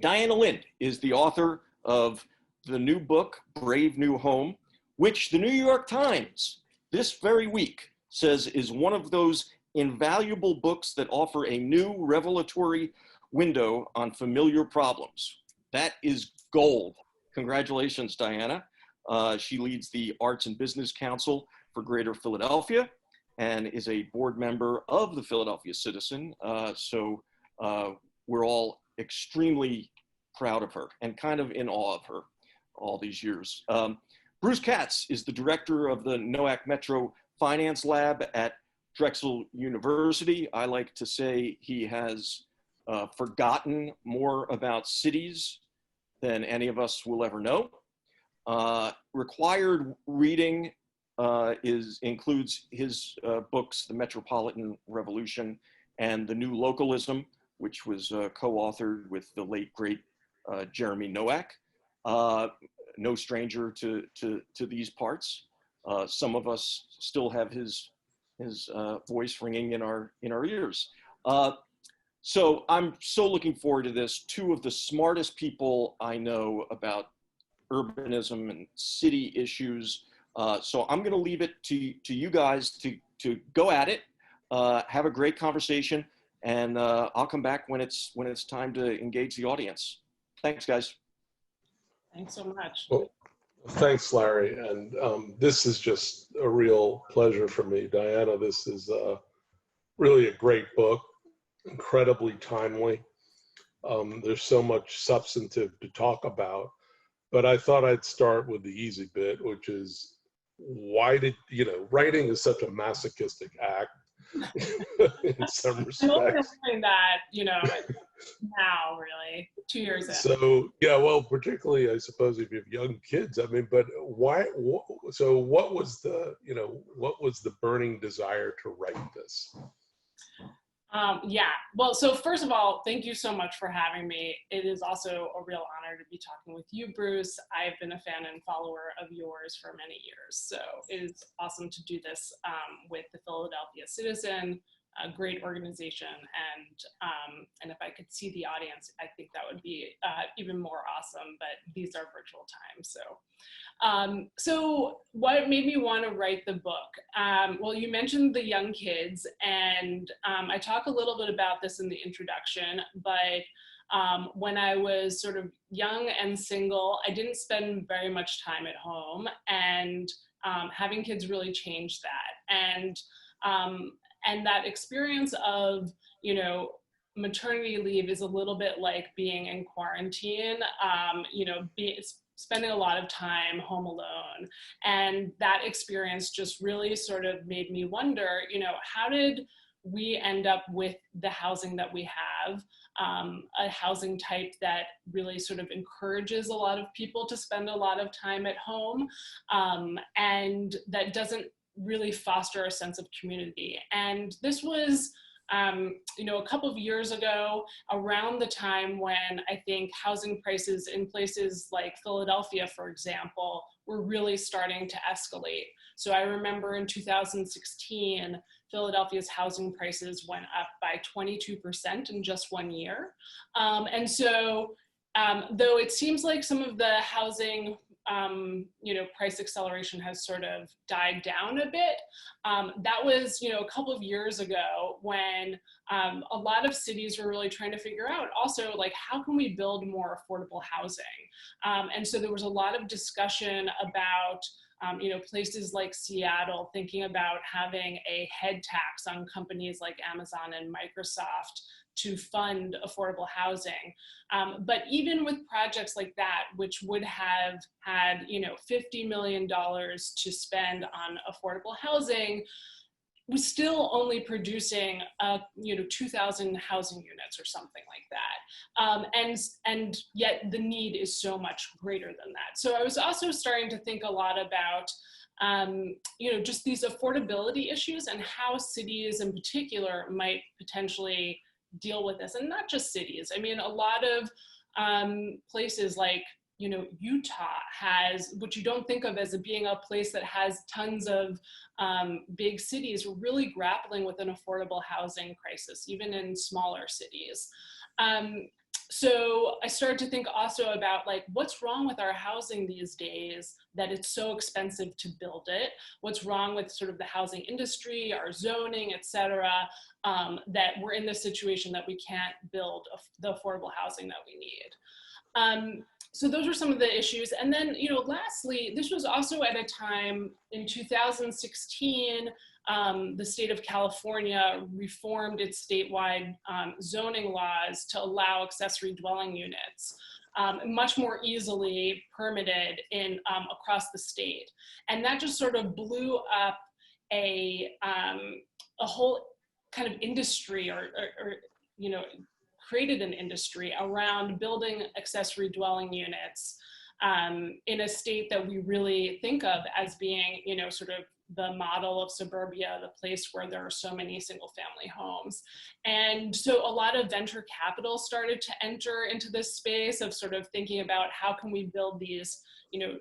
Diana Lind is the author of the new book, Brave New Home, which the New York Times this very week says is one of those invaluable books that offer a new revelatory window on familiar problems. That is gold. Congratulations, Diana. She leads the Arts and Business Council for Greater Philadelphia and is a board member of the Philadelphia Citizen. So we're all extremely proud of her and kind of in awe of her all these years. Bruce Katz is the director of the NOAC Metro Finance Lab at Drexel University. I like to say he has forgotten more about cities than any of us will ever know. Required reading includes his books, The Metropolitan Revolution and The New Localism, which was co-authored with the late, great Jeremy Nowak. No stranger to these parts. Some of us still have his voice ringing in our ears. So I'm so looking forward to this. Two of the smartest people I know about urbanism and city issues. So I'm going to leave it to you guys to go at it, have a great conversation, and I'll come back when it's time to engage the audience. Thanks, guys. Thanks so much. Well, thanks, Larry. And this is just a real pleasure for me. Diana, this is really a great book, incredibly timely. There's so much substantive to talk about, but I thought I'd start with the easy bit, which is writing is such a masochistic act in some respects. I'm overhearing that, now really, 2 years in. So, yeah, well, particularly, I suppose, if you have young kids, I mean, but why, so what was the burning desire to write this? Yeah, well, so first of all, thank you so much for having me. It is also a real honor to be talking with you, Bruce. I've been a fan and follower of yours for many years, so it is awesome to do this with the Philadelphia Citizen, a great organization, and if I could see the audience, I think that would be even more awesome, but these are virtual times, so what made me want to write the book? Well, you mentioned the young kids, and I talk a little bit about this in the introduction, but when I was sort of young and single, I didn't spend very much time at home, and having kids really changed that. And that experience of, maternity leave is a little bit like being in quarantine, spending a lot of time home alone. And that experience just really sort of made me wonder, how did we end up with the housing that we have, a housing type that really sort of encourages a lot of people to spend a lot of time at home, and that doesn't really foster a sense of community. And this was, a couple of years ago, around the time when I think housing prices in places like Philadelphia, for example, were really starting to escalate. So I remember in 2016, Philadelphia's housing prices went up by 22% in just 1 year. And so, though it seems like some of the housing price acceleration has sort of died down a bit. That was, a couple of years ago when a lot of cities were really trying to figure out also, like, how can we build more affordable housing? And so there was a lot of discussion about places like Seattle thinking about having a head tax on companies like Amazon and Microsoft to fund affordable housing. But even with projects like that, which would have had, $50 million to spend on affordable housing, we're still only producing, 2,000 housing units or something like that. And yet the need is so much greater than that. So I was also starting to think a lot about, just these affordability issues and how cities in particular might potentially deal with this. And not just cities. I mean, a lot of places like, Utah has, which you don't think of as being a place that has tons of big cities, really grappling with an affordable housing crisis, even in smaller cities. So I started to think also about like, what's wrong with our housing these days that it's so expensive to build it? What's wrong with sort of the housing industry, our zoning, et cetera, that we're in this situation that we can't build the affordable housing that we need. So those are some of the issues. And then, you know, lastly, this was also at a time in 2016, the state of California reformed its statewide zoning laws to allow accessory dwelling units much more easily permitted in across the state. And that just sort of blew up a whole kind of industry or you know, created an industry around building accessory dwelling units in a state that we really think of as being, you know, sort of the model of suburbia, the place where there are so many single family homes. And so a lot of venture capital started to enter into this space of sort of thinking about how can we build these, you know,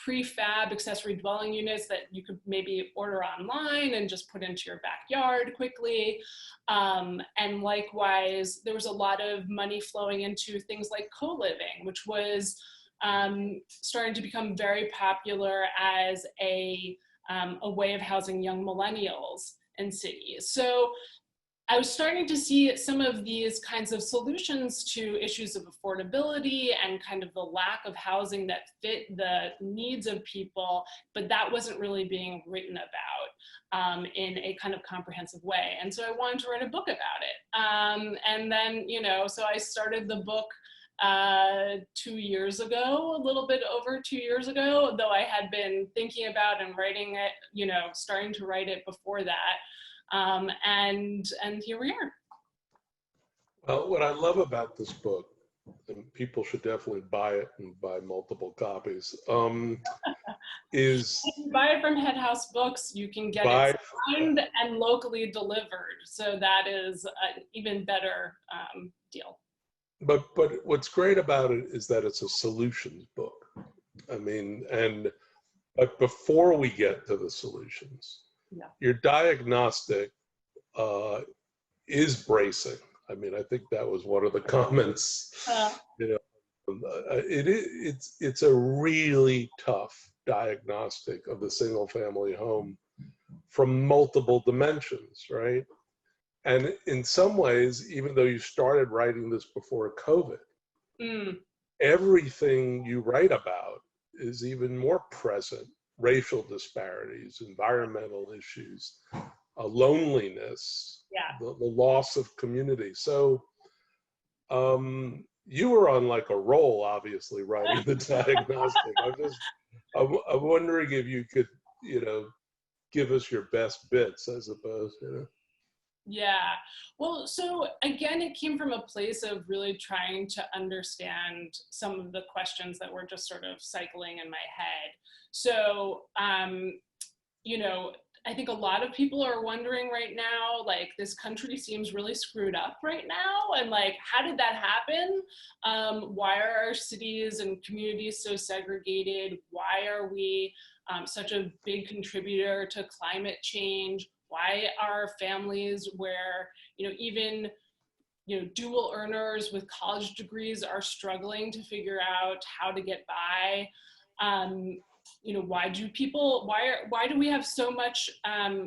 prefab accessory dwelling units that you could maybe order online and just put into your backyard quickly. And likewise, there was a lot of money flowing into things like co-living, which was starting to become very popular as a way of housing young millennials in cities. So I was starting to see some of these kinds of solutions to issues of affordability and kind of the lack of housing that fit the needs of people, but that wasn't really being written about in a kind of comprehensive way. And so I wanted to write a book about it. And then, you know, so I started the book 2 years ago, a little bit over 2 years ago, though I had been thinking about and writing it, you know, starting to write it before that. And here we are. Well, what I love about this book, and people should definitely buy it and buy multiple copies, is if you buy it from Head House Books, you can get it signed and locally delivered. So that is an even better deal. But what's great about it is that it's a solutions book. I mean, but before we get to the solutions, yeah, your diagnostic is bracing. I mean, I think that was one of the comments. You know, it's a really tough diagnostic of the single family home from multiple dimensions, right? And in some ways, even though you started writing this before COVID, everything you write about is even more present. Racial disparities, environmental issues, loneliness, yeah, the loss of community. So you were on like a roll, obviously, writing the diagnostic. I'm wondering if you could, you know, give us your best bits, I suppose, you know. Yeah, well, so again, it came from a place of really trying to understand some of the questions that were just sort of cycling in my head. So, you know, I think a lot of people are wondering right now, like, this country seems really screwed up right now. And like, how did that happen? Why are our cities and communities so segregated? Why are we such a big contributor to climate change? Why are families where, you know, even, you know, dual earners with college degrees are struggling to figure out how to get by? You know, why do we have so much,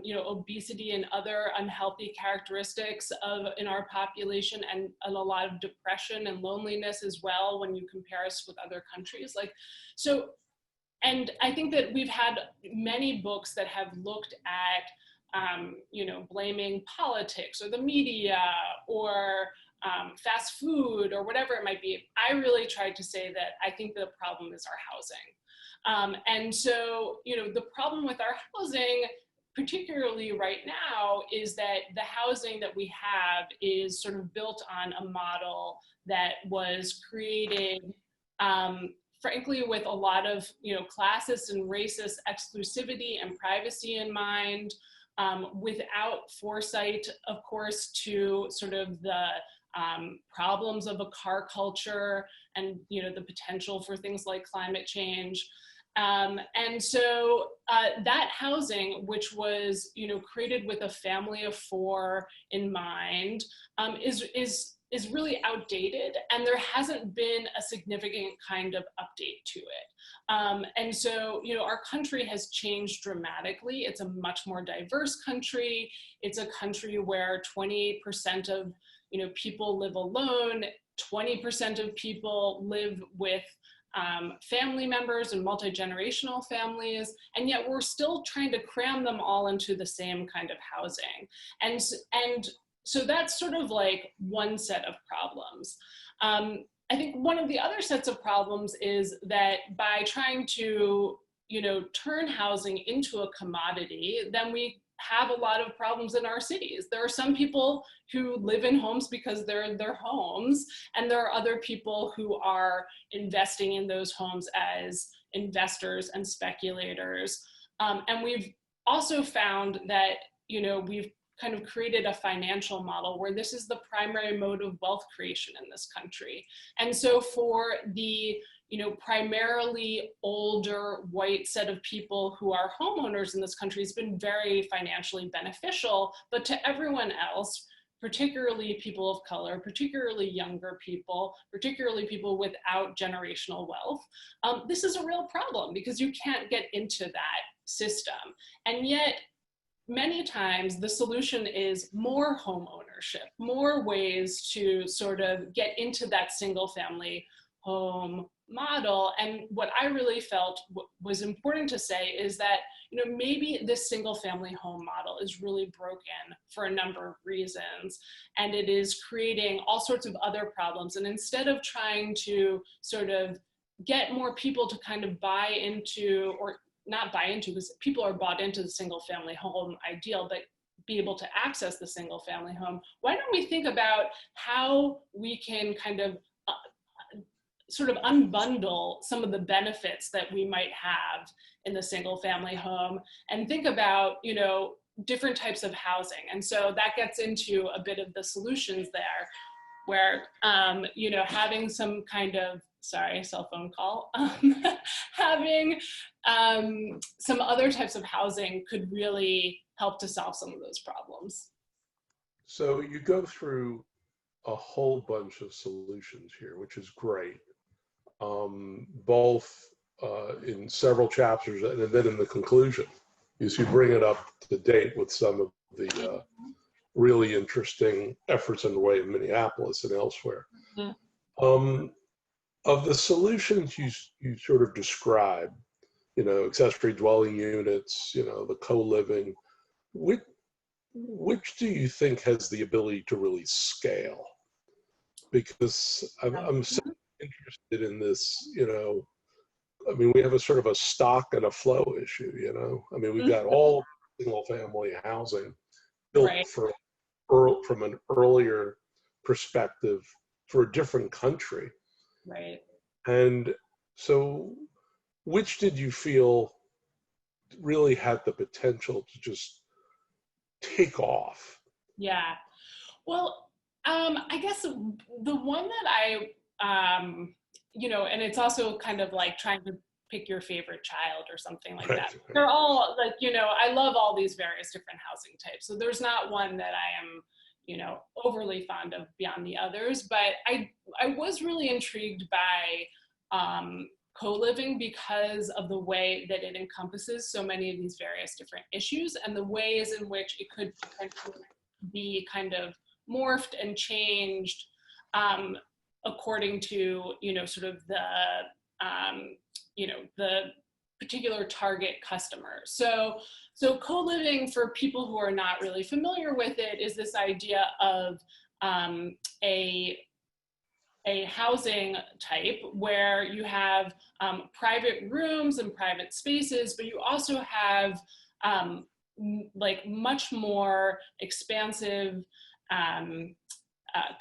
you know, obesity and other unhealthy characteristics in our population, and a lot of depression and loneliness as well when you compare us with other countries? Like, so, and I think that we've had many books that have looked at, you know, blaming politics or the media or fast food or whatever it might be. I really tried to say that I think the problem is our housing. And so, you know, the problem with our housing, particularly right now, is that the housing that we have is sort of built on a model that was created, frankly, with a lot of, you know, classist and racist exclusivity and privacy in mind, without foresight, of course, to sort of the problems of a car culture and, you know, the potential for things like climate change. And so that housing, which was, you know, created with a family of four in mind, is is really outdated, and there hasn't been a significant kind of update to it. And so, you know, our country has changed dramatically. It's a much more diverse country. It's a country where 28% of, you know, people live alone, 20% of people live with family members and multi-generational families, and yet we're still trying to cram them all into the same kind of housing. And so that's sort of like one set of problems. I think one of the other sets of problems is that by trying to, you know, turn housing into a commodity, then we have a lot of problems in our cities. There are some people who live in homes because they're in their homes, and there are other people who are investing in those homes as investors and speculators. And we've also found that, you know, we've kind of created a financial model where this is the primary mode of wealth creation in this country. And so for the, you know, primarily older white set of people who are homeowners in this country, it's been very financially beneficial, but to everyone else, particularly people of color, particularly younger people, particularly people without generational wealth, this is a real problem because you can't get into that system. And yet, many times the solution is more home ownership, more ways to sort of get into that single family home model. And what I really felt was important to say is that, you know, maybe this single family home model is really broken for a number of reasons, and it is creating all sorts of other problems. And instead of trying to sort of get more people to kind of buy into, or not buy into, because people are bought into the single family home ideal, but be able to access the single family home, why don't we think about how we can kind of sort of unbundle some of the benefits that we might have in the single family home and think about, you know, different types of housing. And so that gets into a bit of the solutions there, where, you know, having some kind of, sorry, cell phone call, having some other types of housing could really help to solve some of those problems. So you go through a whole bunch of solutions here, which is great, both in several chapters and then in the conclusion, is you bring it up to date with some of the really interesting efforts underway in Minneapolis and elsewhere. Mm-hmm. Of the solutions you sort of describe, you know, accessory dwelling units, you know, the co-living, which do you think has the ability to really scale? Because I'm so interested in this, you know, I mean, we have a sort of a stock and a flow issue, you know, I mean, we've got all single family housing built from an earlier perspective for a different country. Right. And so which did you feel really had the potential to just take off? Yeah. Well, I guess the one that I, you know, and it's also kind of like trying to pick your favorite child or something like that. They're all like, you know, I love all these various different housing types. So there's not one that I am, you know, overly fond of beyond the others, but I was really intrigued by co-living because of the way that it encompasses so many of these various different issues and the ways in which it could potentially be kind of morphed and changed according to, you know, sort of the, you know, the particular target customer. So co-living, for people who are not really familiar with it, is this idea of a housing type where you have private rooms and private spaces, but you also have like much more expansive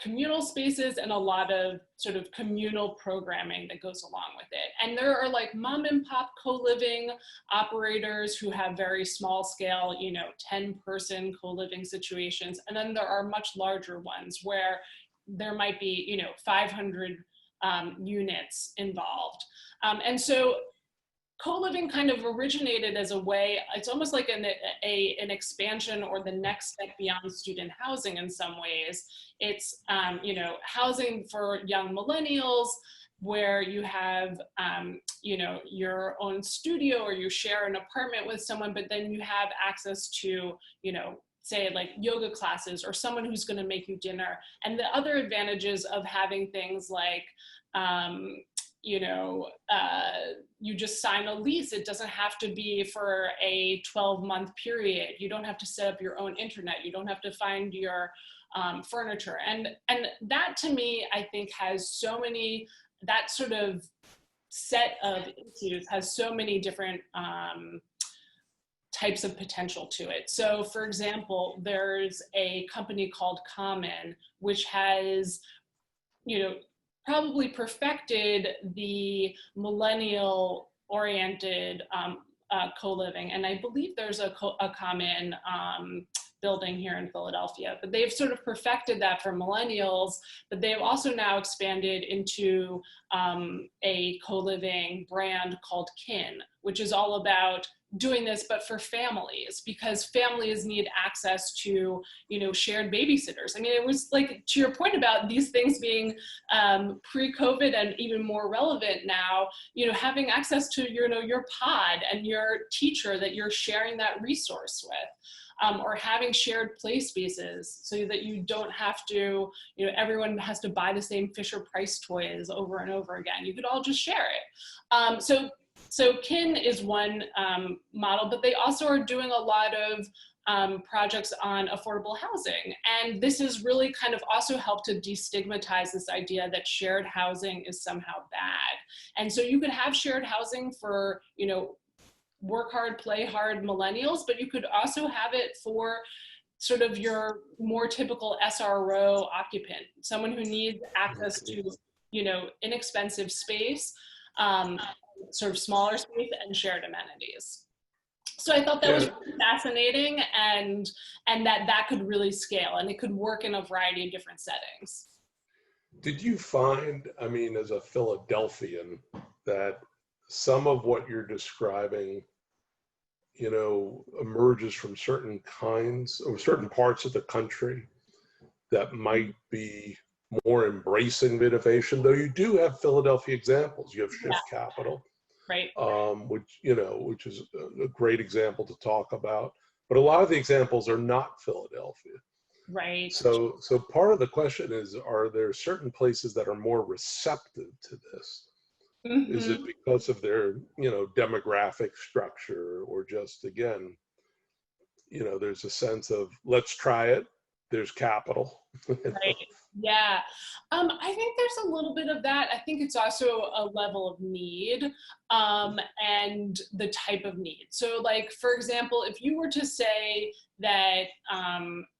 communal spaces and a lot of sort of communal programming that goes along with it. And there are like mom and pop co-living operators who have very small scale, you know, 10-person co-living situations. And then there are much larger ones where there might be, you know, 500 units involved. And so co-living kind of originated as a way, it's almost like an expansion or the next step beyond student housing in some ways. It's, you know, housing for young millennials where you have, you know, your own studio or you share an apartment with someone, but then you have access to, you know, say like yoga classes or someone who's going to make you dinner. And the other advantages of having things like, you know, you just sign a lease. It doesn't have to be for a 12-month period. You don't have to set up your own internet. You don't have to find your furniture. And that to me, I think has so many, that sort of set of issues has so many different types of potential to it. So for example, there's a company called Common, which has, you know, probably perfected the millennial oriented co-living. And I believe there's a Common building here in Philadelphia, but they've sort of perfected that for millennials, but they've also now expanded into a co-living brand called Kin, which is all about doing this, but for families, because families need access to, you know, shared babysitters. I mean, it was like, to your point about these things being pre-COVID and even more relevant now, you know, having access to, you know, your pod and your teacher that you're sharing that resource with. Or having shared play spaces so that you don't have to, you know, everyone has to buy the same Fisher-Price toys over and over again. You could all just share it. So Kin is one model, but they also are doing a lot of projects on affordable housing. And this has really kind of also helped to destigmatize this idea that shared housing is somehow bad. And so you could have shared housing for, you know, work hard, play hard millennials, but you could also have it for sort of your more typical SRO occupant, someone who needs access to, you know, inexpensive space, sort of smaller space and shared amenities. So I thought that was really fascinating, and that could really scale, and it could work in a variety of different settings. Did you find, I mean, as a Philadelphian, that some of what you're describing, you know, emerges from certain kinds or certain parts of the country that might be more embracing of innovation? Though you do have Philadelphia examples. You have Shift Capital, right? Which, you know, which is a great example to talk about. But a lot of the examples are not Philadelphia. Right. So part of the question is, are there certain places that are more receptive to this? Mm-hmm. Is it because of their, you know, demographic structure, or just, again, you know, there's a sense of let's try it, there's capital. Right. Yeah. I think there's a little bit of that. I think it's also a level of need and the type of need. So like, for example, if you were to say that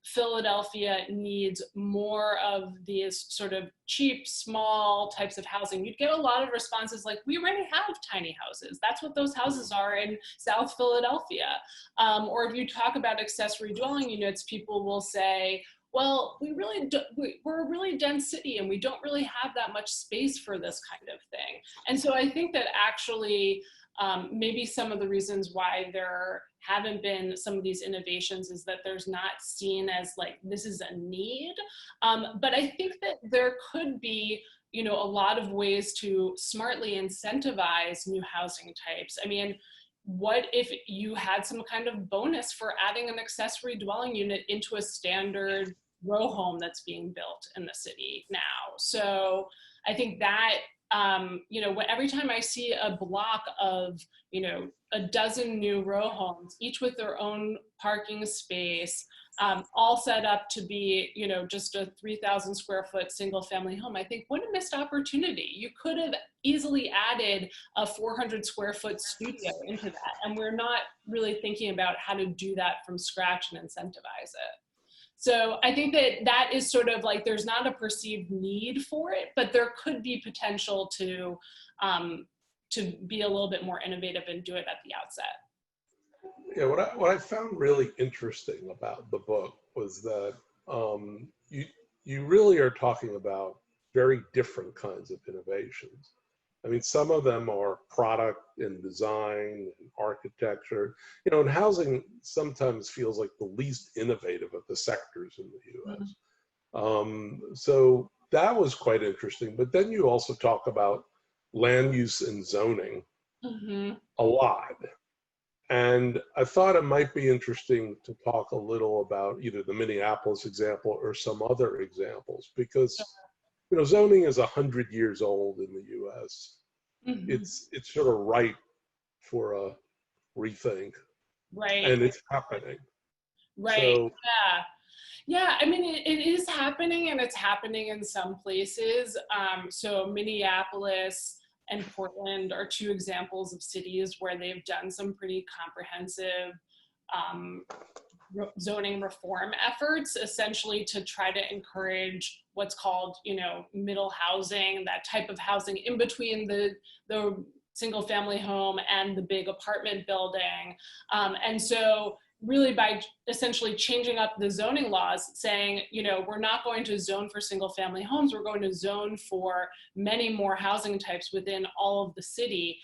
Philadelphia needs more of these sort of cheap, small types of housing, you'd get a lot of responses like, we already have tiny houses. That's what those houses are in South Philadelphia. Or if you talk about accessory dwelling units, people will say, well, we're a really dense city and we don't really have that much space for this kind of thing. And so I think that actually maybe some of the reasons why there haven't been some of these innovations is that there's not seen as like, this is a need. But I think that there could be, you know, a lot of ways to smartly incentivize new housing types. I mean, what if you had some kind of bonus for adding an accessory dwelling unit into a standard row home that's being built in the city now? So I think that, you know, every time I see a block of, you know, a dozen new row homes, each with their own parking space, all set up to be, you know, just a 3,000 square foot single family home, I think, what a missed opportunity. You could have easily added a 400 square foot studio into that. And we're not really thinking about how to do that from scratch and incentivize it. So I think that that is sort of like, there's not a perceived need for it, but there could be potential to be a little bit more innovative and do it at the outset. Yeah, what I found really interesting about the book was that you really are talking about very different kinds of innovations. I mean, some of them are product and design and architecture, you know, and housing sometimes feels like the least innovative of the sectors in the US. So that was quite interesting. But then you also talk about land use and zoning a lot. And I thought it might be interesting to talk a little about either the Minneapolis example or some other examples, because you know, zoning is 100 years old in the U.S. It's sort of ripe for a rethink, Right. and it's happening. Right. So, Yeah. Yeah, I mean, it is happening, and it's happening in some places. So Minneapolis and Portland are two examples of cities where they've done some pretty comprehensive zoning reform efforts, essentially to try to encourage what's called, you know, middle housing, that type of housing in between the single family home and the big apartment building. And so really by essentially changing up the zoning laws, saying, you know, we're not going to zone for single family homes, we're going to zone for many more housing types within all of the city,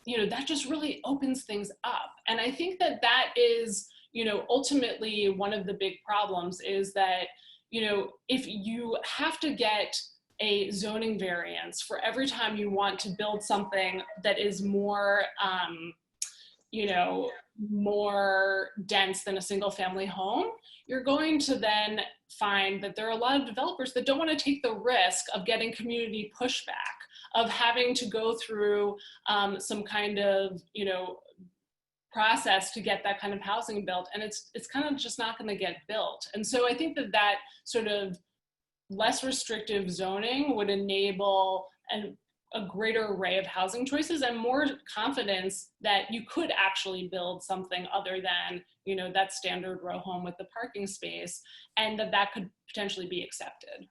you know, that just really opens things up. And I think that that is, you know, ultimately one of the big problems is that, you know, if you have to get a zoning variance for every time you want to build something that is more, you know, more dense than a single family home, you're going to then find that there are a lot of developers that don't want to take the risk of getting community pushback, of having to go through some kind of, you know, process to get that kind of housing built. And it's kind of just not going to get built. And so I think that that sort of less restrictive zoning would enable a greater array of housing choices and more confidence that you could actually build something other than, you know, that standard row home with the parking space, and that that could potentially be accepted.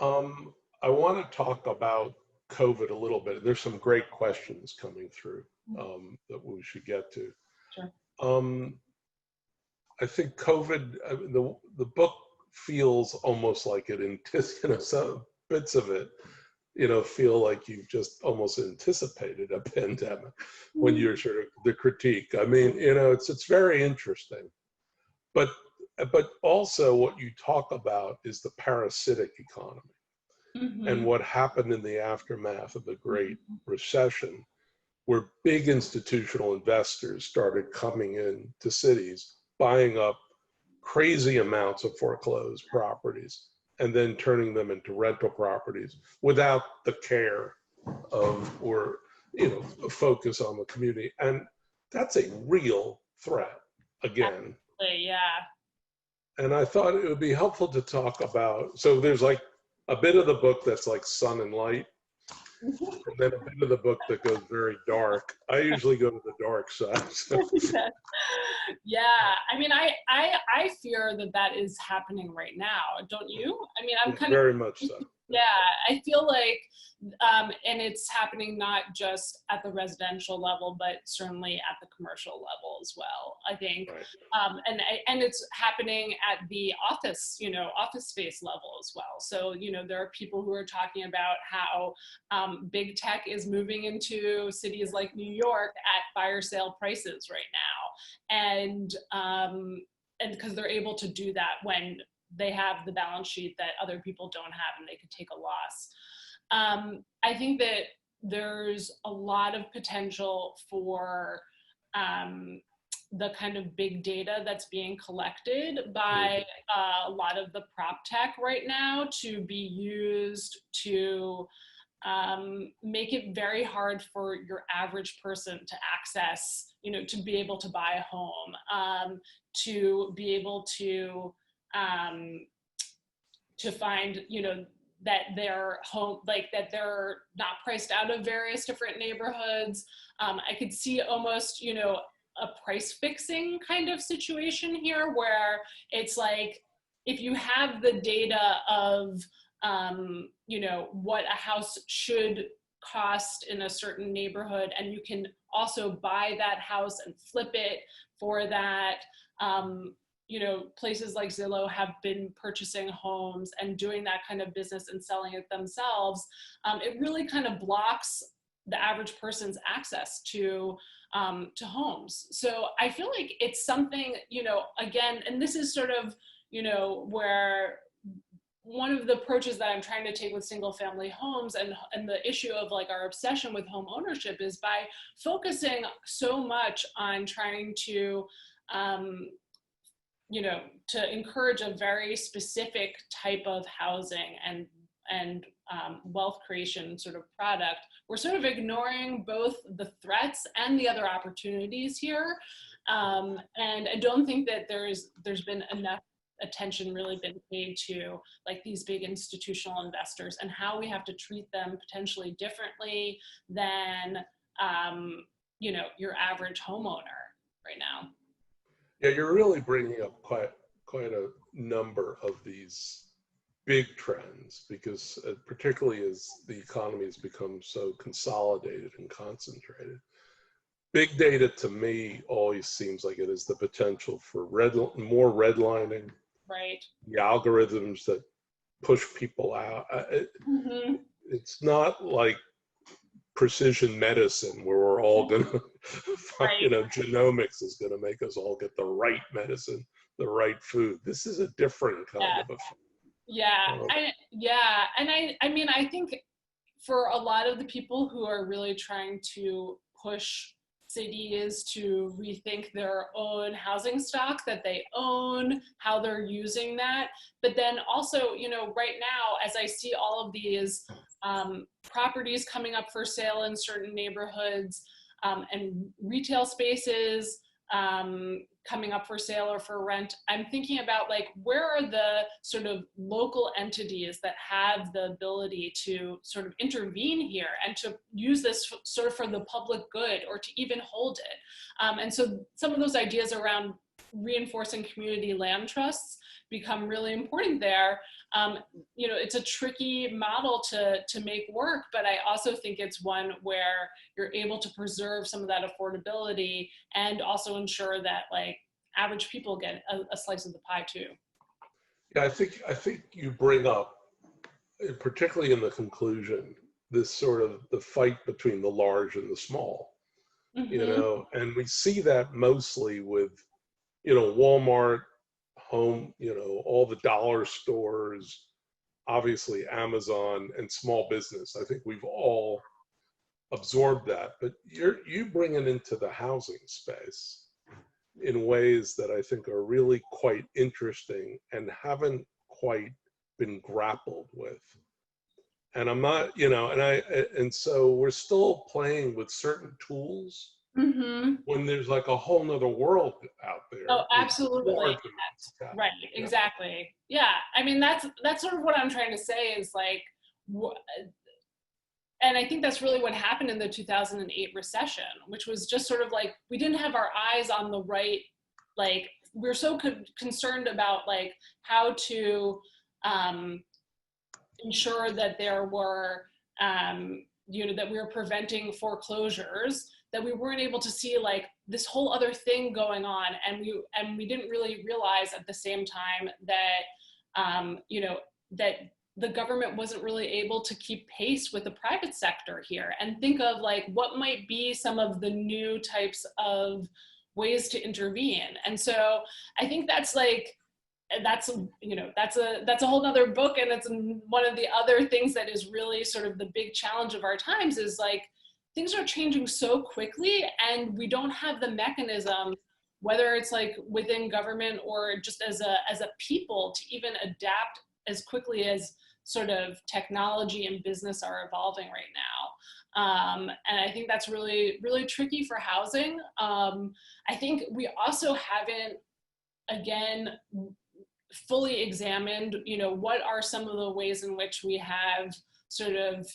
I want to talk about COVID a little bit. There's some great questions coming through that we should get to. Sure. I think COVID, the book feels almost like it, you know, some bits of it, you know, feel like you've just almost anticipated a pandemic when you're sort of the critique. I mean, you know, it's very interesting, but also what you talk about is the parasitic economy and what happened in the aftermath of the Great Recession, where big institutional investors started coming in to cities, buying up crazy amounts of foreclosed properties and then turning them into rental properties without the care of, or, you know, focus on the community. And that's a real threat again. Absolutely, yeah. And I thought it would be helpful to talk about, so there's like a bit of the book that's like sun and light, and then a bit of the book that goes very dark. I usually go to the dark side. So. Yeah, I mean, I fear that that is happening right now, don't you? I mean, I'm kind of very much so. Yeah, I feel like, and it's happening not just at the residential level, but certainly at the commercial level as well, I think. Right. And it's happening at the office, you know, office space level as well. So, you know, there are people who are talking about how big tech is moving into cities like New York at fire sale prices right now. And because they're able to do that when they have the balance sheet that other people don't have and they could take a loss. I think that there's a lot of potential for the kind of big data that's being collected by a lot of the prop tech right now to be used to make it very hard for your average person to access, you know, to be able to buy a home, to be able to find, you know, that they're home, like that they're not priced out of various different neighborhoods. I could see almost, you know, a price fixing kind of situation here where it's like, if you have the data of, you know, what a house should cost in a certain neighborhood, and you can also buy that house and flip it for that, places like Zillow have been purchasing homes and doing that kind of business and selling it themselves, it really kind of blocks the average person's access to homes. So I feel like it's something, again, and this is sort of, where one of the approaches that I'm trying to take with single family homes and the issue of like our obsession with home ownership is by focusing so much on trying to, to encourage a very specific type of housing and wealth creation sort of product. We're sort of ignoring both the threats and the other opportunities here. And I don't think that there's been enough attention really been paid to like these big institutional investors and how we have to treat them potentially differently than, your average homeowner right now. Yeah, you're really bringing up quite a number of these big trends, because particularly as the economy has become so consolidated and concentrated. Big data to me always seems like it is the potential for more redlining, right? The algorithms that push people out. It's not like precision medicine where we're all going to, right. Genomics is going to make us all get the right medicine, the right food. This is a different kind of effect. I think for a lot of the people who are really trying to push cities to rethink their own housing stock that they own, how they're using that. But then also, right now, as I see all of these properties coming up for sale in certain neighborhoods and retail spaces coming up for sale or for rent, I'm thinking about like, where are the sort of local entities that have the ability to sort of intervene here and to use this sort of for the public good or to even hold it. And so some of those ideas around reinforcing community land trusts become really important there. It's a tricky model to make work, but I also think it's one where you're able to preserve some of that affordability and also ensure that like average people get a slice of the pie too. Yeah, I think you bring up, particularly in the conclusion, this sort of the fight between the large and the small, and we see that mostly with, Walmart, home, all the dollar stores, obviously Amazon and small business. I think we've all absorbed that, but you bring it into the housing space in ways that I think are really quite interesting and haven't quite been grappled with. And I'm not, and so we're still playing with certain tools when there's like a whole nother world out there. Oh, absolutely. Right, exactly. Yeah, I mean, that's sort of what I'm trying to say is like, and I think that's really what happened in the 2008 recession, which was just sort of like, we didn't have our eyes on the right, like, we're so concerned about like how to ensure that there were, that we were preventing foreclosures, that we weren't able to see like this whole other thing going on. And we didn't really realize at the same time that, that the government wasn't really able to keep pace with the private sector here, and think of like what might be some of the new types of ways to intervene. And so I think that's like, that's a whole nother book. And it's one of the other things that is really sort of the big challenge of our times is like, things are changing so quickly and we don't have the mechanism, whether it's like within government or just as a people, to even adapt as quickly as sort of technology and business are evolving right now. And I think that's really, really tricky for housing. I think we also haven't, again, fully examined, what are some of the ways in which we have sort of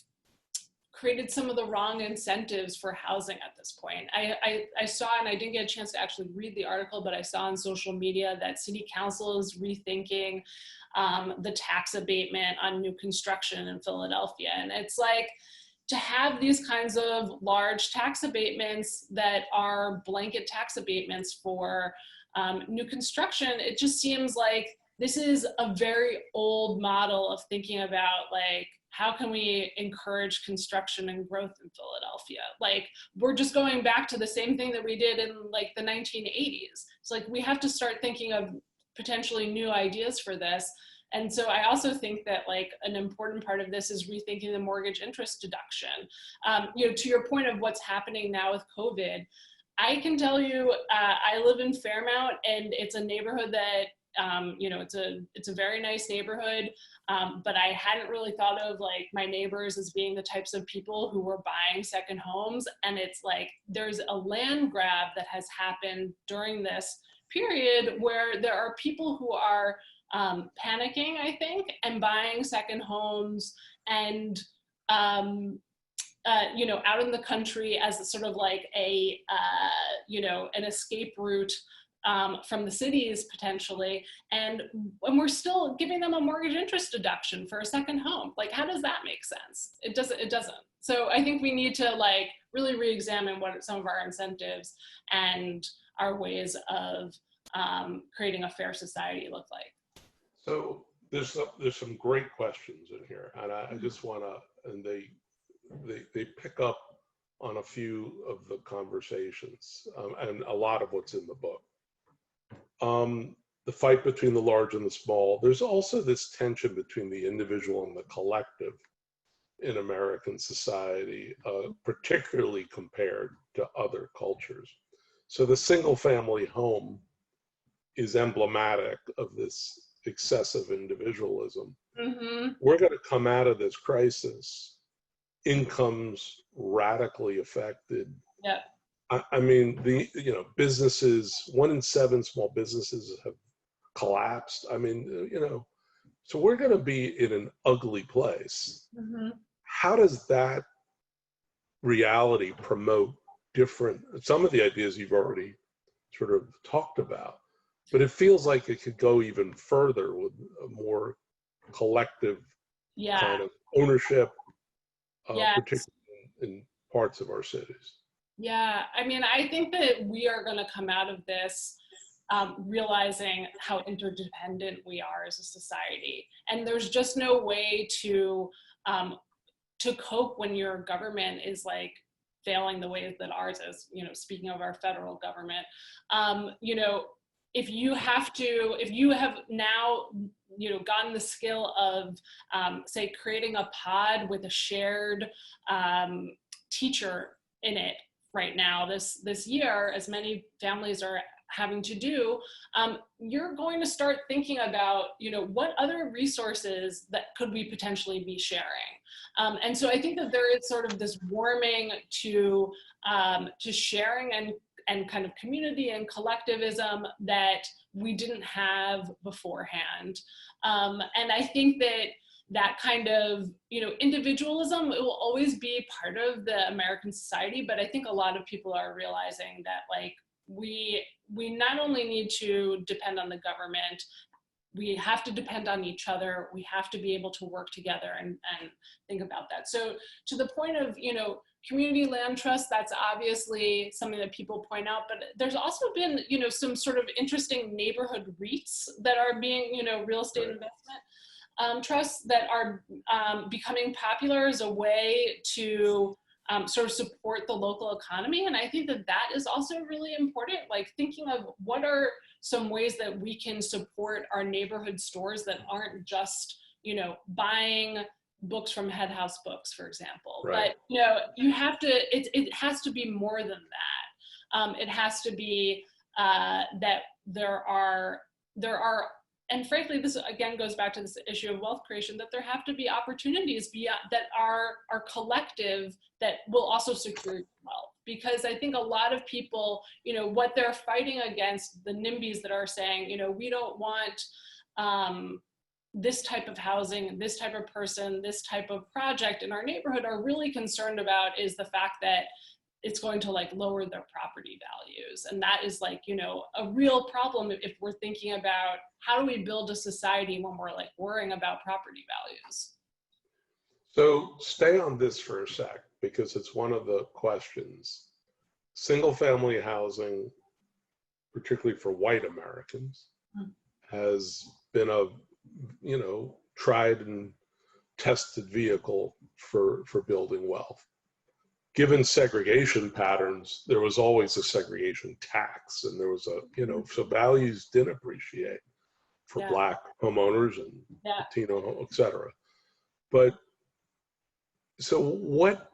created some of the wrong incentives for housing at this point. I saw, and I didn't get a chance to actually read the article, but I saw on social media that City Council is rethinking the tax abatement on new construction in Philadelphia. And it's like, to have these kinds of large tax abatements that are blanket tax abatements for new construction, it just seems like this is a very old model of thinking about like, how can we encourage construction and growth in Philadelphia? Like, we're just going back to the same thing that we did in like the 1980s. It's like, we have to start thinking of potentially new ideas for this. And so I also think that like an important part of this is rethinking the mortgage interest deduction. You know, to your point of what's happening now with COVID, I can tell you, I live in Fairmount, and it's a neighborhood that, you know, it's a very nice neighborhood, but I hadn't really thought of like my neighbors as being the types of people who were buying second homes. And it's like, there's a land grab that has happened during this period where there are people who are panicking, I think, and buying second homes and, you know, out in the country as a sort of like a, you know, an escape route from the cities potentially, and we're still giving them a mortgage interest deduction for a second home. Like, how does that make sense? It doesn't. So I think we need to like really re-examine what some of our incentives and our ways of creating a fair society look like. So there's some great questions in here, and I just want to, and they pick up on a few of the conversations and a lot of what's in the book. The fight between the large and the small. There's also this tension between the individual and the collective in American society, particularly compared to other cultures. So the single family home is emblematic of this excessive individualism. Mm-hmm. We're going to come out of this crisis, incomes radically affected. Yeah. I mean, you know, businesses, 1 in 7 small businesses have collapsed. I mean, you know, so we're going to be in an ugly place. Mm-hmm. How does that reality promote different, some of the ideas you've already sort of talked about, but it feels like it could go even further with a more collective kind of ownership, particularly in parts of our cities. Yeah, I mean, I think that we are going to come out of this realizing how interdependent we are as a society, and there's just no way to cope when your government is like failing the ways that ours is. You know, speaking of our federal government, you know, if you have now, you know, gotten the skill of, say, creating a pod with a shared teacher in it right now, this year, as many families are having to do, you're going to start thinking about, you know, what other resources that could we potentially be sharing. And so I think that there is sort of this warming to sharing and kind of community and collectivism that we didn't have beforehand. And I think that kind of, you know, individualism, it will always be part of the American society, but I think a lot of people are realizing that like we not only need to depend on the government, we have to depend on each other. We have to be able to work together and think about that. So to the point of, you know, community land trust, that's obviously something that people point out, but there's also been, you know, some sort of interesting neighborhood REITs that are being, you know, real estate investment trusts that are becoming popular as a way to sort of support the local economy. And I think that is also really important, like thinking of what are some ways that we can support our neighborhood stores that aren't just, you know, buying books from Head House Books, for example. Right. But, you know, you have to, it has to be more than that. It has to be that there are, and frankly, this again goes back to this issue of wealth creation, that there have to be opportunities beyond that are collective that will also secure wealth. Because I think a lot of people, you know, what they're fighting against, the NIMBYs that are saying, you know, we don't want this type of housing, this type of person, this type of project in our neighborhood, are really concerned about is the fact that it's going to like lower their property values. And that is like, you know, a real problem if we're thinking about how do we build a society when we're like worrying about property values. So stay on this for a sec, because it's one of the questions. Single family housing particularly for white Americans, Mm. has been a, tried and tested vehicle for building wealth. Given segregation patterns, there was always a segregation tax, and there was a, so values didn't appreciate for Yeah. Black homeowners and Yeah. Latino, et cetera. But so what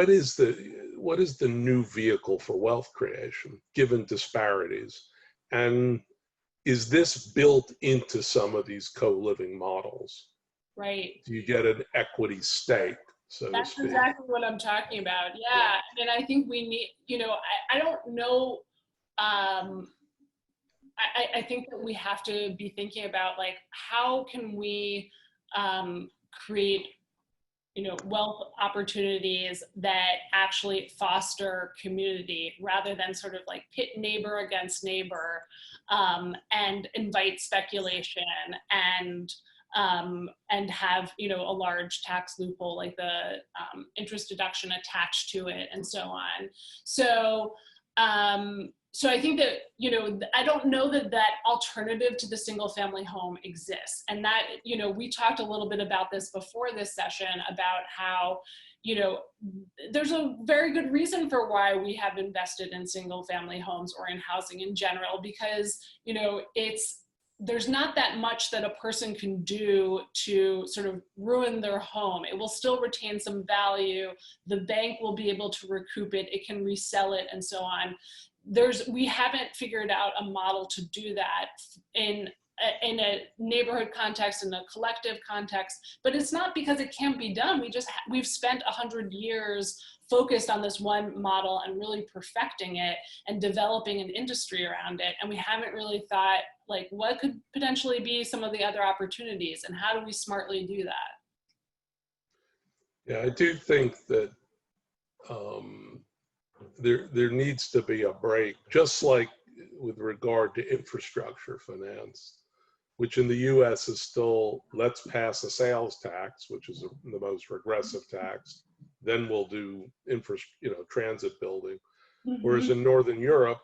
is the new vehicle for wealth creation given disparities? And is this built into some of these co-living models? Right. Do you get an equity stake, so That's to speak? exactly what I'm talking about. Yeah. And I think we need, I don't know. I think that we have to be thinking about, like, how can we create, wealth opportunities that actually foster community rather than sort of like pit neighbor against neighbor, and invite speculation and have, a large tax loophole like the interest deduction attached to it and so on. So I think that, I don't know that alternative to the single family home exists. And that, we talked a little bit about this before this session about how, there's a very good reason for why we have invested in single family homes or in housing in general, because, there's not that much that a person can do to sort of ruin their home. It will still retain some value. The bank will be able to recoup it. It can resell it and so on. We haven't figured out a model to do that in a neighborhood context, in a collective context, but it's not because it can't be done. We've spent 100 years focused on this one model and really perfecting it and developing an industry around it. And we haven't really thought, like, what could potentially be some of the other opportunities and how do we smartly do that? Yeah, I do think that there needs to be a break, just like with regard to infrastructure finance, which in the US is still, let's pass a sales tax, which is the most regressive tax, then we'll do transit building. Mm-hmm. Whereas in Northern Europe,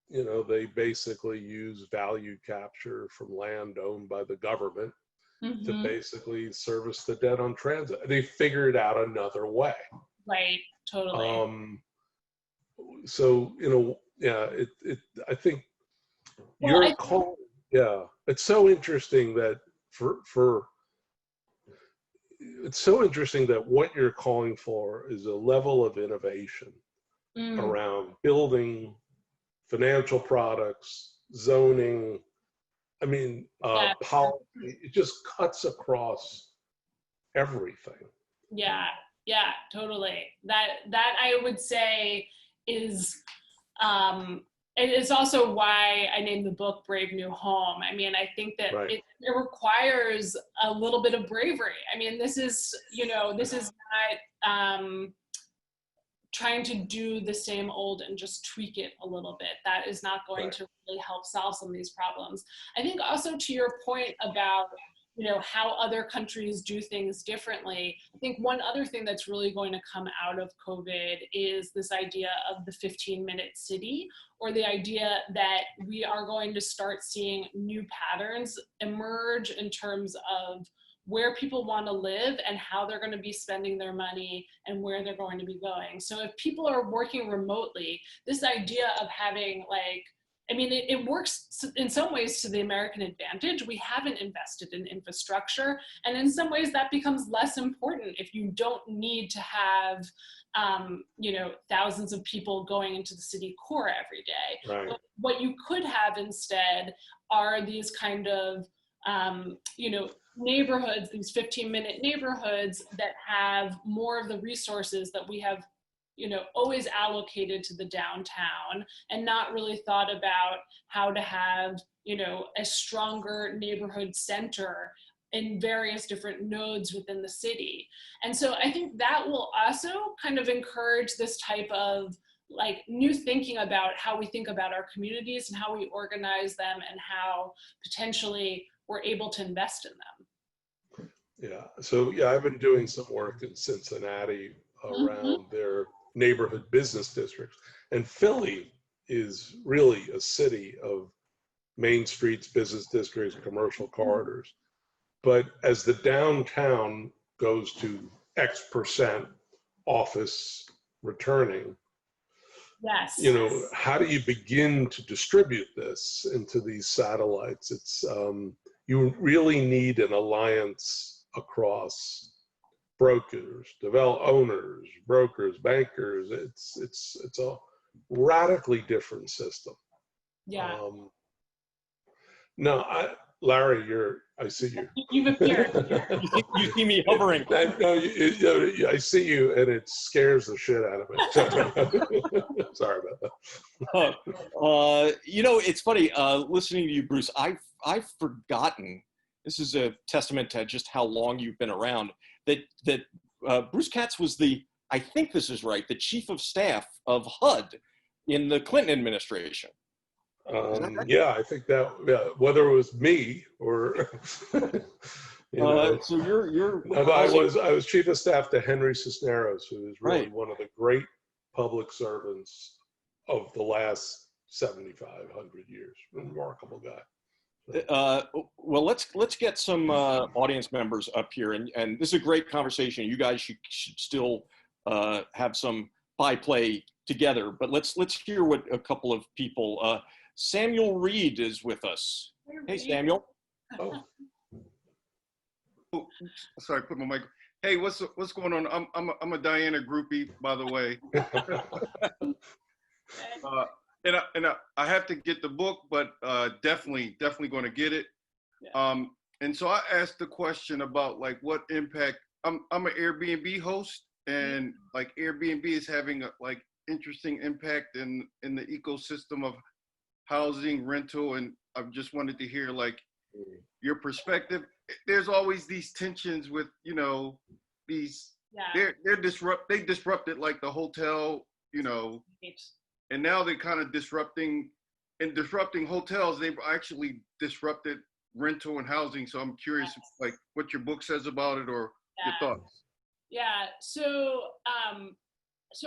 they basically use value capture from land owned by the government Mm-hmm. to basically service the debt on transit. They figured out another way. Right, totally. So, I think it's so interesting that it's so interesting that what you're calling for is a level of innovation around building, financial products, zoning. I mean, policy. It just cuts across everything. Yeah, totally. That I would say is, it is also why I named the book Brave New Home. I mean, I think that it requires a little bit of bravery. I mean, this is not trying to do the same old and just tweak it a little bit. That is not going to really help solve some of these problems. I think also to your point about, how other countries do things differently, I think one other thing that's really going to come out of COVID is this idea of the 15-minute city, or the idea that we are going to start seeing new patterns emerge in terms of where people want to live and how they're going to be spending their money and where they're going to be going. So if people are working remotely, this idea of having it works in some ways to the American advantage. We haven't invested in infrastructure. And in some ways that becomes less important if you don't need to have, thousands of people going into the city core every day. Right. What you could have instead are these kind of, neighborhoods, these 15-minute neighborhoods that have more of the resources that we have, always allocated to the downtown, and not really thought about how to have, a stronger neighborhood center in various different nodes within the city. And so I think that will also kind of encourage this type of new thinking about how we think about our communities and how we organize them and how potentially we're able to invest in them. Yeah, so I've been doing some work in Cincinnati around their neighborhood business districts, and Philly is really a city of main streets, business districts, commercial corridors. But as the downtown goes to X% office returning, Yes. you know, how do you begin to distribute this into these satellites? It's you really need an alliance across brokers, owners, brokers, bankers. It's a radically different system. Yeah. No, Larry, I see you. You've appeared. You see me hovering. No, I see you, and it scares the shit out of me. Sorry about that. You know, it's funny listening to you, Bruce. I've forgotten. This is a testament to just how long you've been around. That Bruce Katz was I think this is right, the chief of staff of HUD in the Clinton administration. Yeah, I think that. Yeah, whether it was me or. You know, so you're. I was chief of staff to Henry Cisneros, who is really one of the great public servants of the last 7,500 years. Remarkable guy. Well, let's get some audience members up here, and this is a great conversation. You guys should still have some byplay together, but let's hear what a couple of people. Samuel Reed is with us. Hey, Samuel. Oh. Oh, sorry, put my mic. Hey, what's going on? I'm a Diana groupie, by the way. And I have to get the book, but definitely going to get it. Yeah. And so I asked the question about like what impact. I'm an Airbnb host, and like Airbnb is having a like interesting impact in the ecosystem of housing, rental, and I just wanted to hear like your perspective. There's always these tensions with, you know, these they disrupted like the hotel, you know, and now they're kind of disrupting hotels. They've actually disrupted rental and housing. So I'm curious like what your book says about it or your thoughts. Yeah. So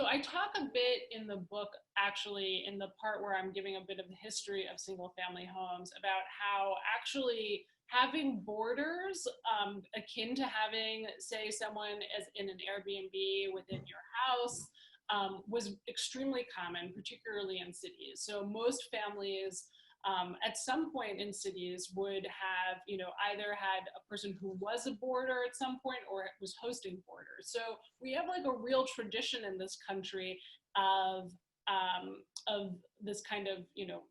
I talk a bit in the book, actually, in the part where I'm giving a bit of the history of single family homes, about how actually having borders, akin to having, say, someone as in an Airbnb within your house, was extremely common, particularly in cities. So most families at some point in cities would have, you know, either had a person who was a boarder at some point or was hosting boarders. So we have like a real tradition in this country of this kind of, you know,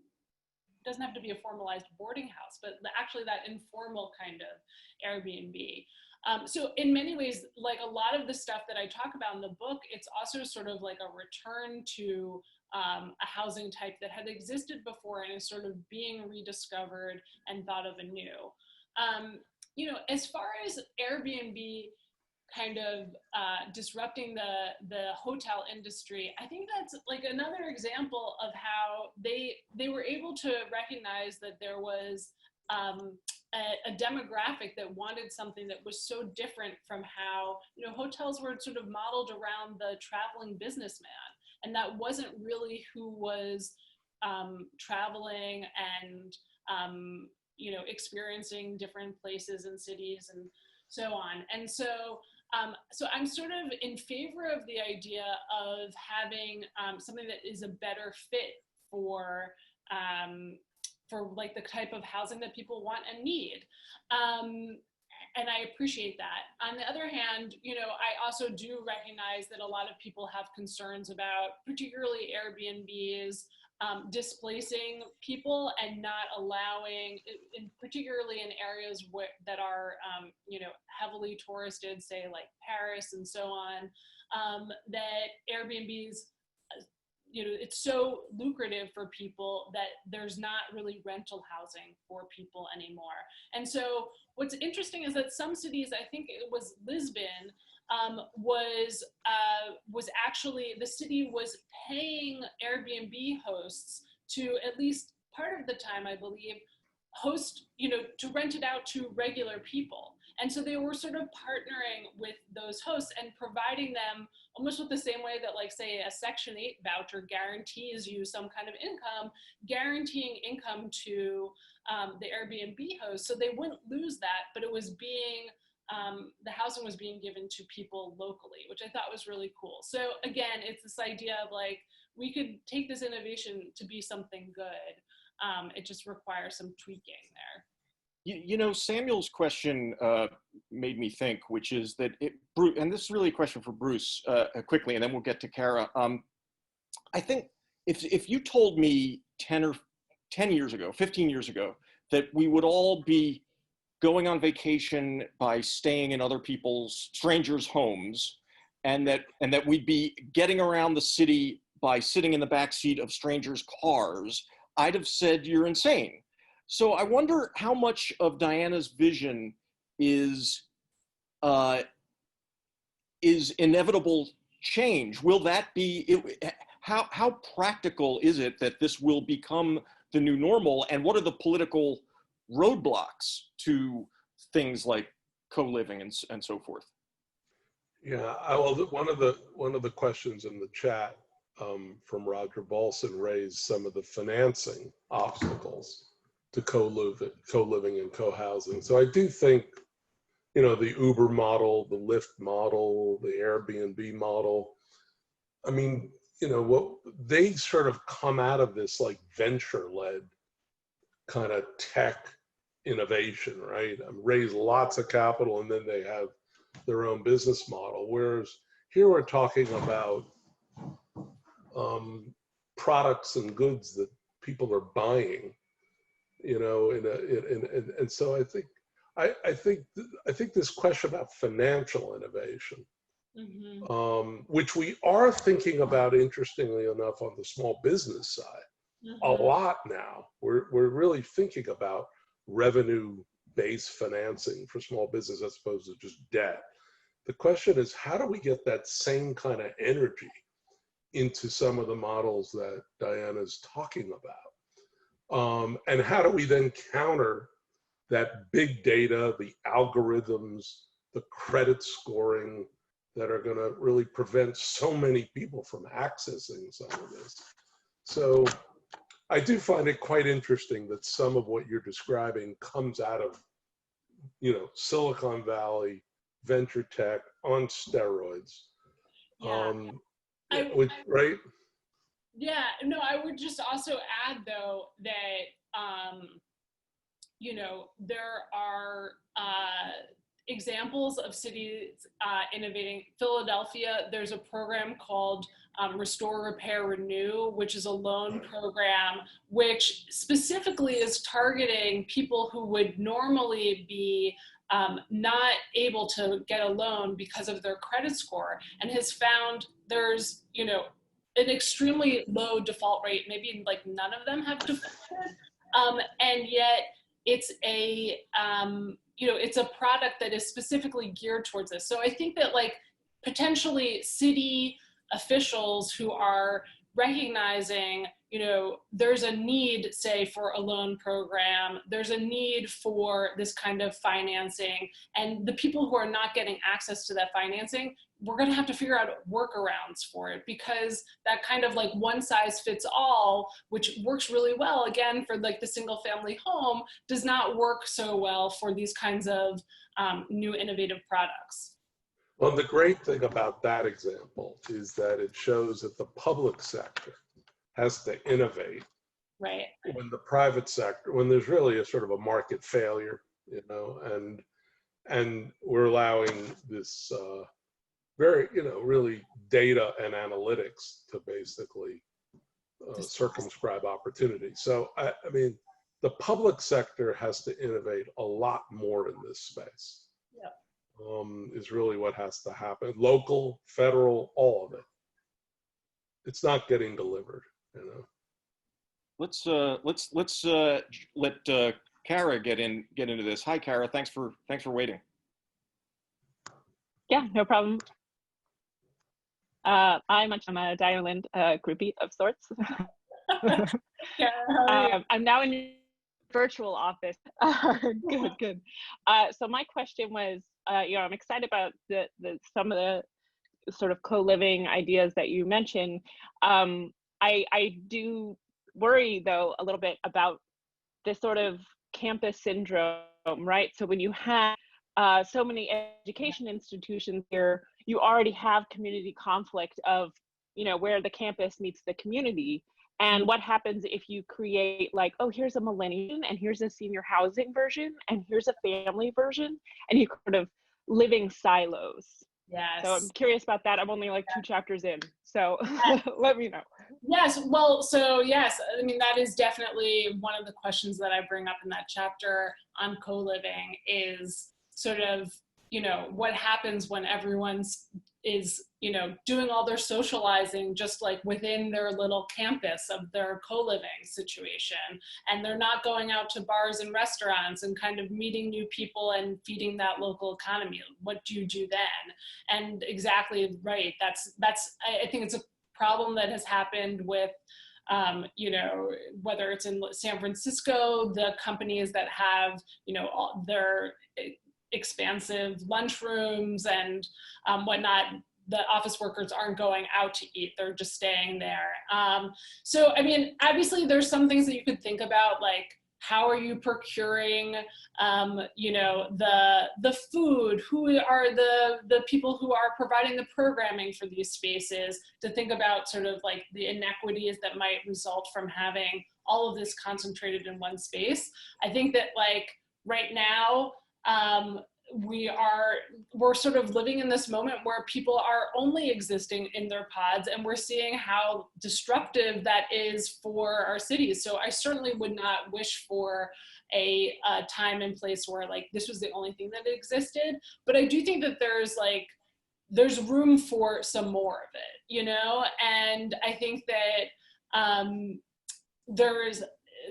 doesn't have to be a formalized boarding house, but actually that informal kind of Airbnb. So in many ways, like a lot of the stuff that I talk about in the book, it's also sort of like a return to a housing type that had existed before and is sort of being rediscovered and thought of anew. You know, as far as Airbnb kind of disrupting the hotel industry, I think that's like another example of how they were able to recognize that there was a demographic that wanted something that was so different from how, you know, hotels were sort of modeled around the traveling businessman. And that wasn't really who was traveling and, you know, experiencing different places and cities and so on. And so, so I'm sort of in favor of the idea of having something that is a better fit for like the type of housing that people want and need. And I appreciate that. On the other hand, you know, I also do recognize that a lot of people have concerns about, particularly Airbnbs, displacing people and not allowing, particularly in areas that are, you know, heavily touristed, say like Paris and so on, that Airbnbs, you know, it's so lucrative for people that there's not really rental housing for people anymore. And so what's interesting is that some cities, I think it was Lisbon, was actually, the city was paying Airbnb hosts to, at least part of the time, I believe, host, you know, to rent it out to regular people. And so they were sort of partnering with those hosts and providing them almost with the same way that, like, say, a Section 8 voucher guarantees you some kind of income, guaranteeing income to the Airbnb host. So they wouldn't lose that, but it was being, the housing was being given to people locally, which I thought was really cool. So again, it's this idea of like, we could take this innovation to be something good. It just requires some tweaking there. You know, Samuel's question made me think, which is that and this is really a question for Bruce quickly, and then we'll get to Kara. I think if you told me 10 years ago, 15 years ago, that we would all be going on vacation by staying in other strangers' homes, and that we'd be getting around the city by sitting in the backseat of strangers' cars, I'd have said you're insane. So I wonder how much of Diana's vision is inevitable change. Will that be, how practical is it that this will become the new normal, and what are the political roadblocks to things like co-living and so forth? Yeah, well, one of the questions in the chat from Roger Balson raised some of the financing obstacles to co-living and co-housing. So I do think, you know, the Uber model, the Lyft model, the Airbnb model, I mean, you know, what they sort of come out of this like venture-led kind of tech innovation, right? Raise lots of capital and then they have their own business model. Whereas here we're talking about products and goods that people are buying, you know, and so I think this question about financial innovation, which we are thinking about, interestingly enough, on the small business side, a lot now. We're really thinking about revenue-based financing for small business as opposed to just debt. The question is, how do we get that same kind of energy into some of the models that Diana's talking about? And how do we then counter that big data, the algorithms, the credit scoring that are going to really prevent so many people from accessing some of this? So I do find it quite interesting that some of what you're describing comes out of, you know, Silicon Valley, venture tech on steroids. Yeah. Right? Yeah, no, I would just also add though that, you know, there are examples of cities innovating. Philadelphia, there's a program called Restore, Repair, Renew, which is a loan program which specifically is targeting people who would normally be not able to get a loan because of their credit score, and has found there's, you know, an extremely low default rate. Maybe like none of them have defaulted, and yet it's a you know, it's a product that is specifically geared towards this. So I think that like potentially city officials who are recognizing, you know, there's a need, say, for a loan program, there's a need for this kind of financing, and the people who are not getting access to that financing, we're going to have to figure out workarounds for it, because that kind of like one size fits all, which works really well, again, for like the single family home, does not work so well for these kinds of new innovative products. Well, the great thing about that example is that it shows that the public sector has to innovate. Right. When the private sector, when there's really a sort of a market failure, you know, and we're allowing this very, you know, really data and analytics to basically circumscribe opportunity. So, I mean, the public sector has to innovate a lot more in this space. Yeah. Is really what has to happen. Local, federal, all of it. It's not getting delivered, you know. Let's let Kara get into this. Hi, Kara. Thanks for waiting. Yeah, no problem. I'm a Diamond groupie of sorts. I'm now in virtual office. Good, good. So my question was, I'm excited about some of the sort of co-living ideas that you mentioned. I do worry though a little bit about this sort of campus syndrome, right? So when you have so many education institutions here, you already have community conflict of, where the campus meets the community. And what happens if you create like, oh, here's a millennium and here's a senior housing version and here's a family version, and you sort of living silos. Yes. So I'm curious about that. I'm only like 2 chapters in, so let me know. Yes, well, so yes, I mean, that is definitely one of the questions that I bring up in that chapter on co-living is sort of, what happens when everyone's is, doing all their socializing just like within their little campus of their co-living situation, and they're not going out to bars and restaurants and kind of meeting new people and feeding that local economy. What do you do then? And exactly right, that's I think it's a problem that has happened with whether it's in San Francisco, the companies that have all their expansive lunchrooms and whatnot, the office workers aren't going out to eat, they're just staying there. So I mean, obviously there's some things that you could think about, like how are you procuring the food, who are the people who are providing the programming for these spaces, to think about sort of like the inequities that might result from having all of this concentrated in one space. I think that like right now, we're sort of living in this moment where people are only existing in their pods, and we're seeing how destructive that is for our cities. So I certainly would not wish for a time and place where like this was the only thing that existed, but I do think that there's room for some more of it, and I think that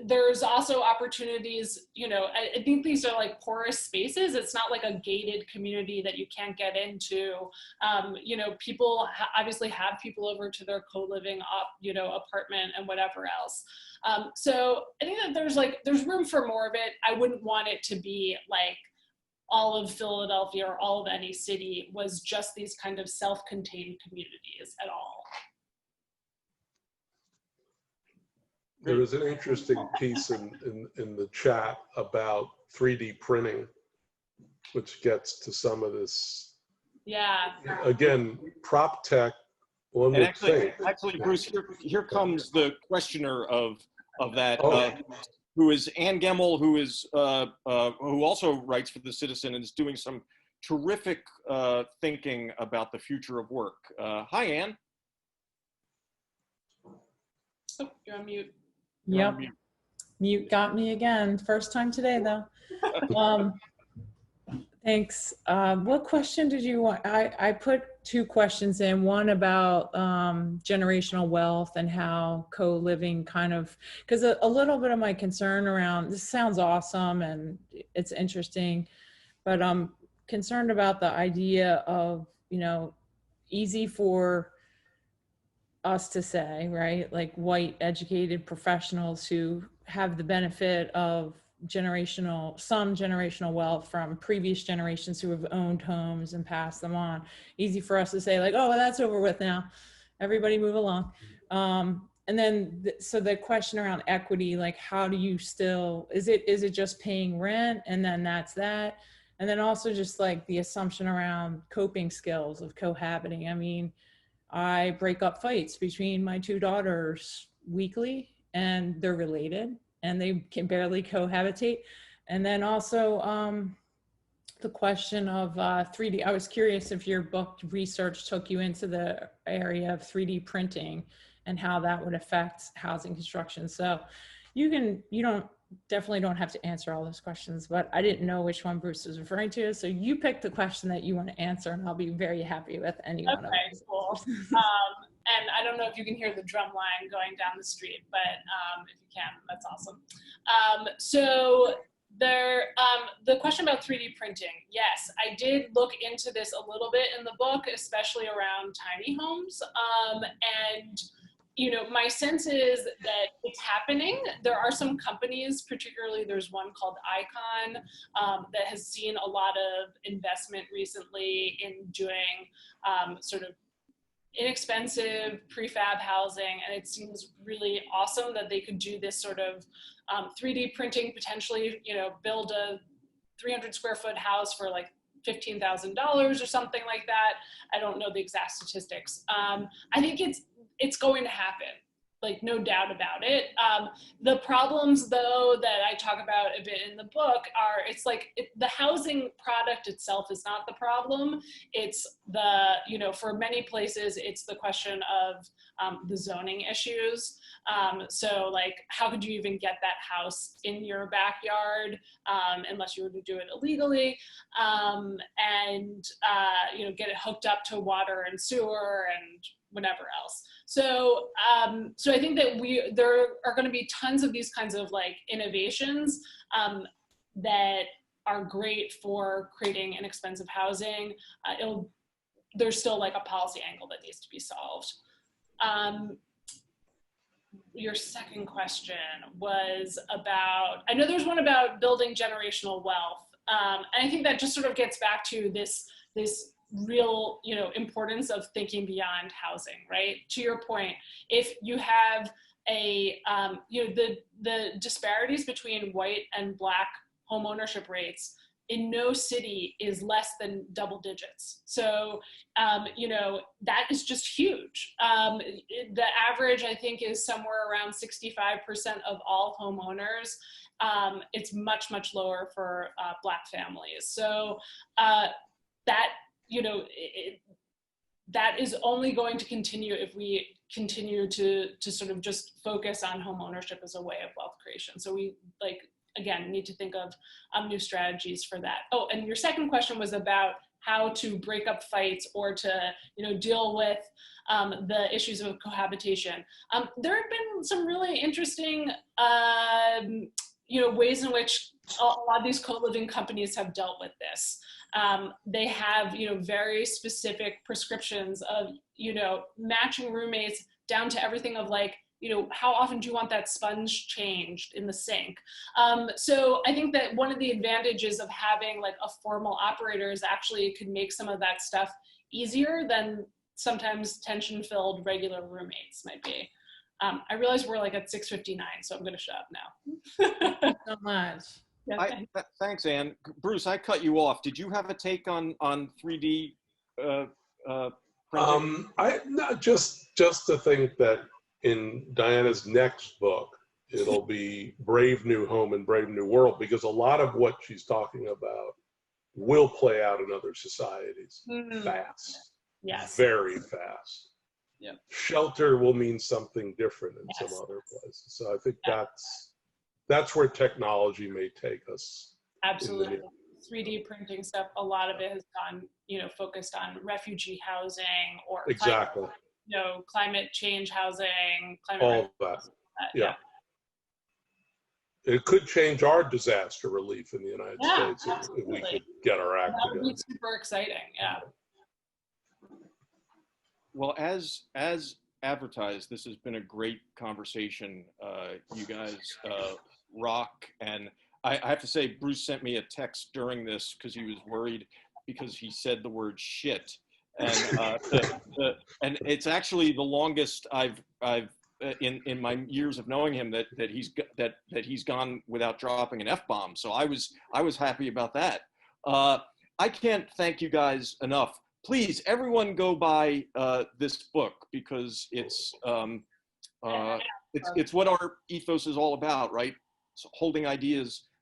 there's also opportunities, I think these are like porous spaces. It's not like a gated community that you can't get into. People obviously have people over to their co-living apartment and whatever else. So I think that there's room for more of it. I wouldn't want it to be like all of Philadelphia or all of any city was just these kind of self-contained communities at all. There is an interesting piece in the chat about 3D printing, which gets to some of this. Yeah. Again, prop tech. One would think. Actually, Bruce, here comes the questioner of that, Oh. who is Ann Gemmel, who also writes for The Citizen and is doing some terrific thinking about the future of work. Hi, Ann. Oh, you're on mute. Yep. Mute got me again. First time today, though. Thanks. What question did you want? I put 2 questions in. One about generational wealth and how co-living kind of, because a little bit of my concern around, this sounds awesome and it's interesting, but I'm concerned about the idea of, easy for us to say, right? Like white educated professionals who have the benefit of some generational wealth from previous generations who have owned homes and passed them on. Easy for us to say like, oh, well, that's over with now. Everybody move along. And then, so the question around equity, like how do you still, is it just paying rent and then that's that? And then also just like the assumption around coping skills of cohabiting. I mean, I break up fights between my 2 daughters weekly and they're related and they can barely cohabitate. And then also the question of 3D, I was curious if your book research took you into the area of 3D printing and how that would affect housing construction. So definitely don't have to answer all those questions, but I didn't know which one Bruce was referring to. So you pick the question that you want to answer and I'll be very happy with any one of them. Okay, cool. And I don't know if you can hear the drum line going down the street, but if you can, that's awesome. So the question about 3D printing, yes, I did look into this a little bit in the book, especially around tiny homes. And my sense is that it's happening. There are some companies, particularly there's one called Icon, that has seen a lot of investment recently in doing sort of inexpensive prefab housing, and it seems really awesome that they could do this sort of 3D printing, potentially, build a 300 square foot house for like $15,000 or something like that. I don't know the exact statistics. I think it's going to happen, like no doubt about it. The problems though that I talk about a bit in the book are, it's like the housing product itself is not the problem. It's for many places, it's the question of the zoning issues. So like, how could you even get that house in your backyard unless you were to do it illegally, and get it hooked up to water and sewer and whatever else. So I think that there are going to be tons of these kinds of like innovations that are great for creating inexpensive housing. There's still like a policy angle that needs to be solved. Your second question was about, I know there's one about building generational wealth. And I think that just sort of gets back to this real, importance of thinking beyond housing, right? To your point, if you have the disparities between white and Black home ownership rates in no city is less than double digits. So, that is just huge. The average, I think, is somewhere around 65% of all homeowners. It's much, much lower for Black families. So that is only going to continue if we continue to sort of just focus on home ownership as a way of wealth creation. So we again, need to think of new strategies for that. Oh, and your second question was about how to break up fights or to, deal with the issues of cohabitation. There have been some really interesting, ways in which a lot of these co-living companies have dealt with this. They have, very specific prescriptions of, matching roommates down to everything of like, how often do you want that sponge changed in the sink? So I think that one of the advantages of having like a formal operator is actually it could make some of that stuff easier than sometimes tension-filled regular roommates might be. I realize we're like at 6:59, so I'm going to shut up now. Thank you so much. Thanks, Anne. Bruce, I cut you off. Did you have a take on 3D printing? Just to think that in Diana's next book, it'll be Brave New Home and Brave New World, because a lot of what she's talking about will play out in other societies fast. Yes. Very fast. Yeah. Shelter will mean something different in some other places. So I think that's where technology may take us. Absolutely. 3D printing stuff, a lot of it has gone, focused on refugee housing or exactly. Climate change housing, all of that. Yeah. It could change our disaster relief in the United States if we could get our act together. That would be super exciting. Yeah. Well, as advertised, this has been a great conversation. You guys rock, and I have to say, Bruce sent me a text during this because he was worried because he said the word shit. And and it's actually the longest I've in my years of knowing him that he's gone without dropping an F-bomb. So I was happy about that. I can't thank you guys enough. Please, everyone, go buy this book because it's what our ethos is all about, right? It's holding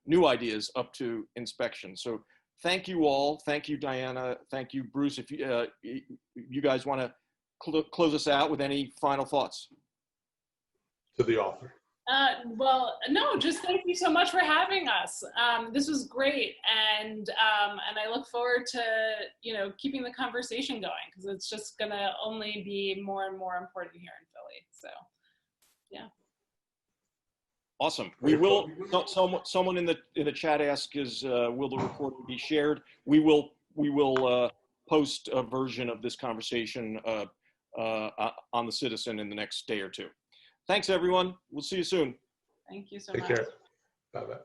new ideas up to inspection. So. Thank you all. Thank you, Diana. Thank you, Bruce. If you guys want to close us out with any final thoughts. To the author. Well, no, just thank you so much for having us. This was great, and I look forward to keeping the conversation going because it's just gonna only be more and more important here in Philly. So, yeah. Awesome. We will. Someone in the chat asked, will the recording be shared? We will post a version of this conversation on the Citizen in the next day or two. Thanks, everyone. We'll see you soon. Thank you so Take much. care. Bye-bye.